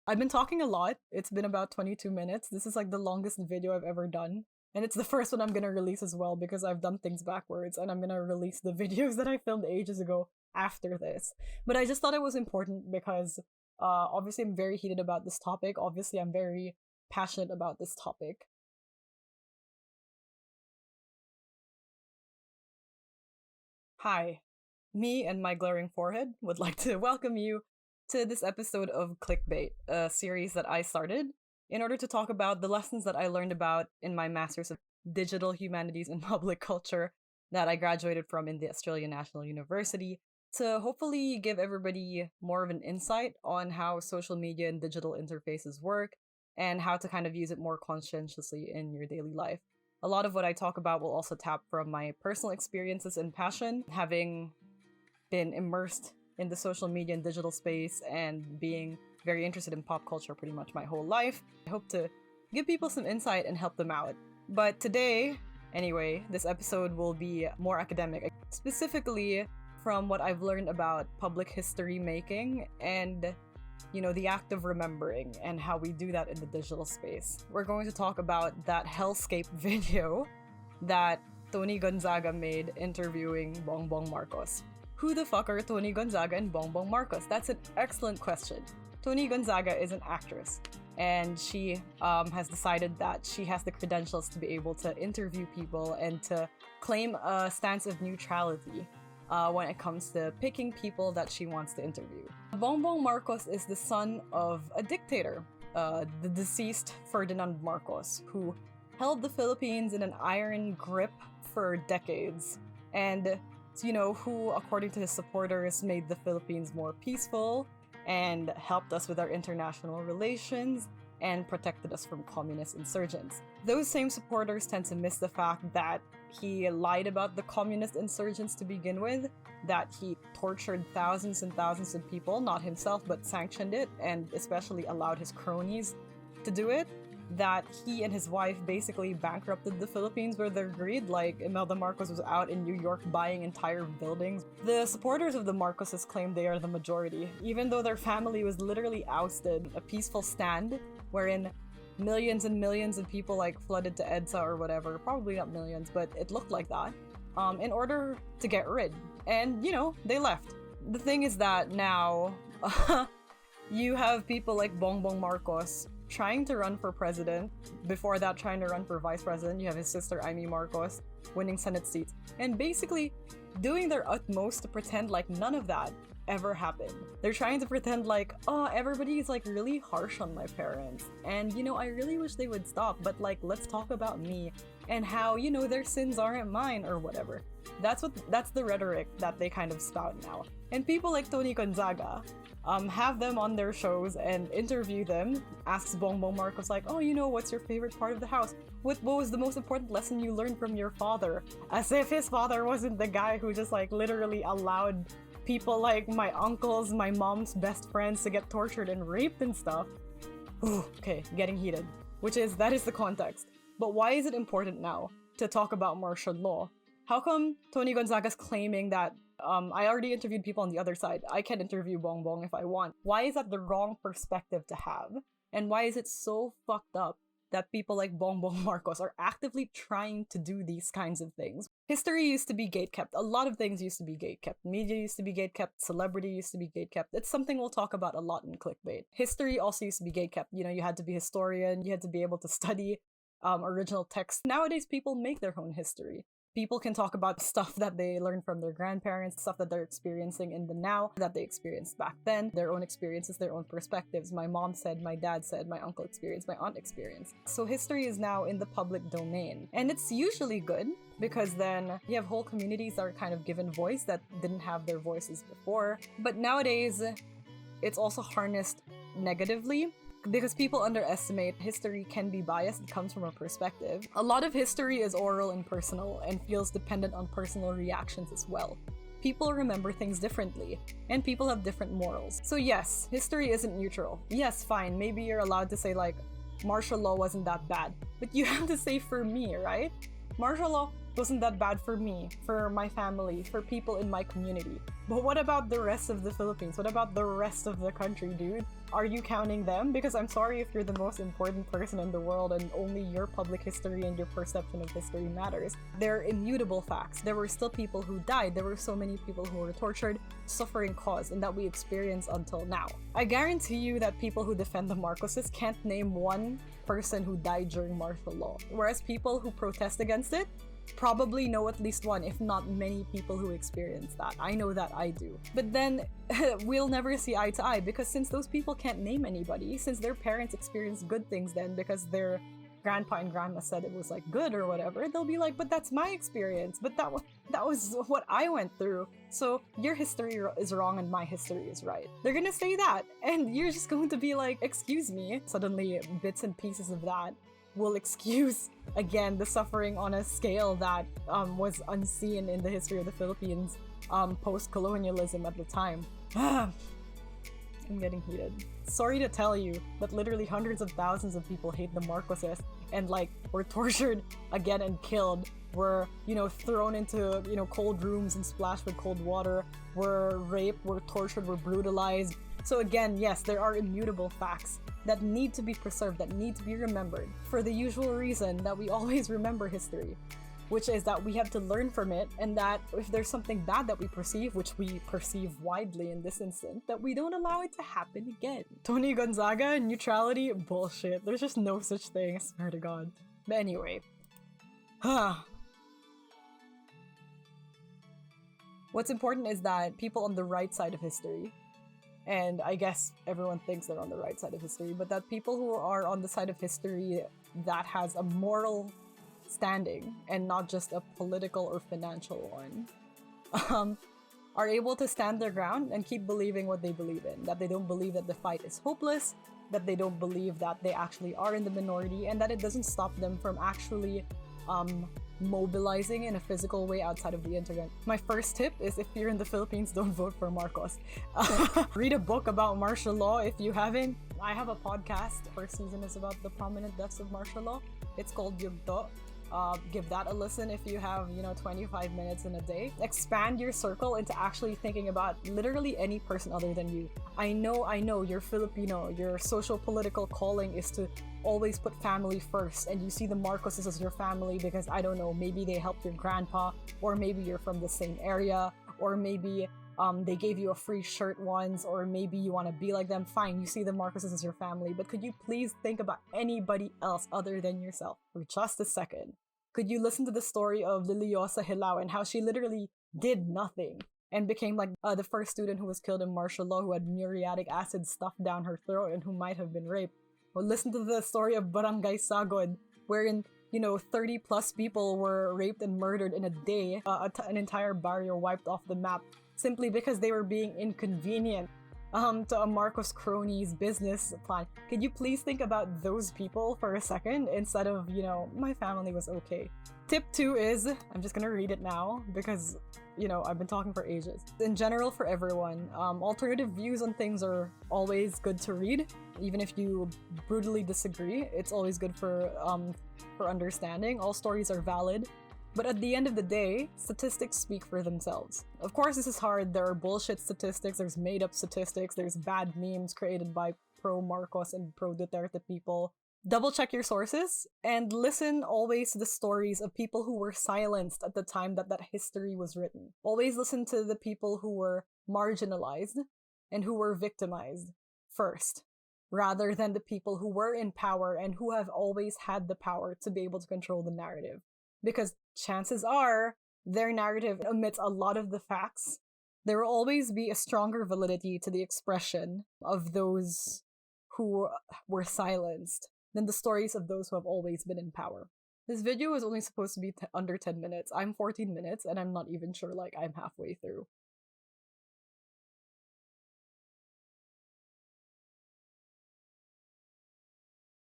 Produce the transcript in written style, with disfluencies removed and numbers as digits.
I've been talking a lot. It's been about 22 minutes. This is like the longest video I've ever done. And it's the first one I'm gonna release as well because I've done things backwards and I'm gonna release the videos that I filmed ages ago after this. But I just thought it was important because obviously I'm very heated about this topic. Obviously I'm very passionate about this topic. Hi, me and my glaring forehead would like to welcome you to this episode of Clickbait, a series that I started in order to talk about the lessons that I learned about in my Master's of Digital Humanities and Public Culture that I graduated from in the Australian National University to hopefully give everybody more of an insight on how social media and digital interfaces work and how to kind of use it more conscientiously in your daily life. A lot of what I talk about will also tap from my personal experiences and passion, having been immersed in the social media and digital space and being very interested in pop culture pretty much my whole life. I hope to give people some insight and help them out. But today, anyway, this episode will be more academic, specifically from what I've learned about public history making and the act of remembering and how we do that in the digital space. We're going to talk about that hellscape video that Toni Gonzaga made interviewing Bongbong Marcos. Who the fuck are Toni Gonzaga and Bongbong Marcos? That's an excellent question. Toni Gonzaga is an actress, and she has decided that she has the credentials to be able to interview people and to claim a stance of neutrality when it comes to picking people that she wants to interview. Bongbong Marcos is the son of a dictator, the deceased Ferdinand Marcos, who held the Philippines in an iron grip for decades, and who, according to his supporters, made the Philippines more peaceful and helped us with our international relations and protected us from communist insurgents. Those same supporters tend to miss the fact that he lied about the communist insurgents to begin with, that he tortured thousands and thousands of people, not himself, but sanctioned it, and especially allowed his cronies to do it, that he and his wife basically bankrupted the Philippines with their greed, like Imelda Marcos was out in New York buying entire buildings. The supporters of the Marcoses claim they are the majority, even though their family was literally ousted. A peaceful stand wherein millions and millions of people flooded to EDSA or whatever, probably not millions, but it looked like that, in order to get rid. And, they left. The thing is that now, you have people like Bongbong Marcos trying to run for president, before that trying to run for vice president. You have his sister Amy Marcos winning Senate seats, and basically doing their utmost to pretend like none of that ever happened. They're trying to pretend like, oh, everybody's really harsh on my parents, and I really wish they would stop, but let's talk about me and how their sins aren't mine or whatever. That's the rhetoric that they kind of spout now. And people like Toni Gonzaga have them on their shows and interview them, asks Bongbong Marcos oh, what's your favorite part of the house? What was the most important lesson you learned from your father? As if his father wasn't the guy who just literally allowed people like my uncles, my mom's best friends to get tortured and raped and stuff. Ooh, okay, getting heated. That is the context. But why is it important now to talk about martial law? How come Toni Gonzaga's claiming that I already interviewed people on the other side, I can interview Bongbong if I want? Why is that the wrong perspective to have? And why is it so fucked up that people like Bongbong Marcos are actively trying to do these kinds of things? History used to be gatekept. A lot of things used to be gatekept. Media used to be gatekept. Celebrity used to be gatekept. It's something we'll talk about a lot in Clickbait. History also used to be gatekept. You had to be a historian. You had to be able to study original text. Nowadays, people make their own history. People can talk about stuff that they learned from their grandparents, stuff that they're experiencing in the now, that they experienced back then, their own experiences, their own perspectives. My mom said, my dad said, my uncle experienced, my aunt experienced. So history is now in the public domain. And it's usually good, because then you have whole communities that are kind of given voice that didn't have their voices before. But nowadays, it's also harnessed negatively, because people underestimate history can be biased. It comes from a perspective. A lot of history is oral and personal and feels dependent on personal reactions as well. People remember things differently, and people have different morals. So yes, history isn't neutral. Yes, fine, maybe you're allowed to say martial law wasn't that bad, but you have to say for me, right? Martial law Wasn't that bad for me, for my family, for people in my community? But what about the rest of the Philippines? What about the rest of the country, dude? Are you counting them? Because I'm sorry if you're the most important person in the world and only your public history and your perception of history matters. They're immutable facts. There were still people who died. There were so many people who were tortured, suffering caused, and that we experience until now. I guarantee you that people who defend the Marcoses can't name one person who died during martial law, whereas people who protest against it probably know at least one, if not many people who experienced that. I know that I do. But then we'll never see eye to eye, because since those people can't name anybody, since their parents experienced good things then because their grandpa and grandma said it was like good or whatever, they'll be like, but that's my experience, but that was what I went through, so your history is wrong and my history is right. They're gonna say that, and you're just going to be like, excuse me. Suddenly bits and pieces of that will excuse, again, the suffering on a scale that was unseen in the history of the Philippines post-colonialism at the time. I'm getting heated. Sorry to tell you, but literally hundreds of thousands of people hate the Marcoses and like were tortured again and killed, were, you know, thrown into, you know, cold rooms and splashed with cold water, were raped, were tortured, were brutalized. So again, yes, there are immutable facts that need to be preserved, that need to be remembered, for the usual reason that we always remember history, which is that we have to learn from it, and that if there's something bad that we perceive, which we perceive widely in this instant, that we don't allow it to happen again. Toni Gonzaga, neutrality, bullshit. There's just no such thing, I swear to God. But anyway. What's important is that people on the right side of history, and I guess everyone thinks they're on the right side of history, but that people who are on the side of history that has a moral standing and not just a political or financial one, are able to stand their ground and keep believing what they believe in, that they don't believe that the fight is hopeless, that they don't believe that they actually are in the minority, and that it doesn't stop them from actually mobilizing in a physical way outside of the internet. My first tip is, if you're in the Philippines, don't vote for Marcos. Read a book about martial law if you haven't. I have a podcast. First season is about the prominent deaths of martial law. It's called Yugto. Give that a listen if you have, 25 minutes in a day. Expand your circle into actually thinking about literally any person other than you. I know you're Filipino, your social political calling is to always put family first, and you see the Marcoses as your family because, I don't know, maybe they helped your grandpa, or maybe you're from the same area, or maybe they gave you a free shirt once, or maybe you want to be like them. Fine, you see the Marcoses as your family, but could you please think about anybody else other than yourself for just a second? Could you listen to the story of Liliosa Hilao and how she literally did nothing and became like the first student who was killed in martial law, who had muriatic acid stuffed down her throat and who might have been raped? Or listen to the story of Barangay Sagod, wherein 30 plus people were raped and murdered in a day, an entire barrio wiped off the map simply because they were being inconvenient to a Marcos crony's business plan. Could you please think about those people for a second instead of, my family was okay? Tip 2 is, I'm just gonna read it now because, I've been talking for ages. In general, for everyone, alternative views on things are always good to read. Even if you brutally disagree, it's always good for understanding. All stories are valid. But at the end of the day, statistics speak for themselves. Of course, this is hard. There are bullshit statistics, there's made-up statistics, there's bad memes created by pro-Marcos and pro-Duterte people. Double-check your sources, and listen always to the stories of people who were silenced at the time that history was written. Always listen to the people who were marginalized and who were victimized first, rather than the people who were in power and who have always had the power to be able to control the narrative. Because chances are, their narrative omits a lot of the facts. There will always be a stronger validity to the expression of those who were silenced than the stories of those who have always been in power. This video was only supposed to be under 10 minutes. I'm 14 minutes, and I'm not even sure I'm halfway through.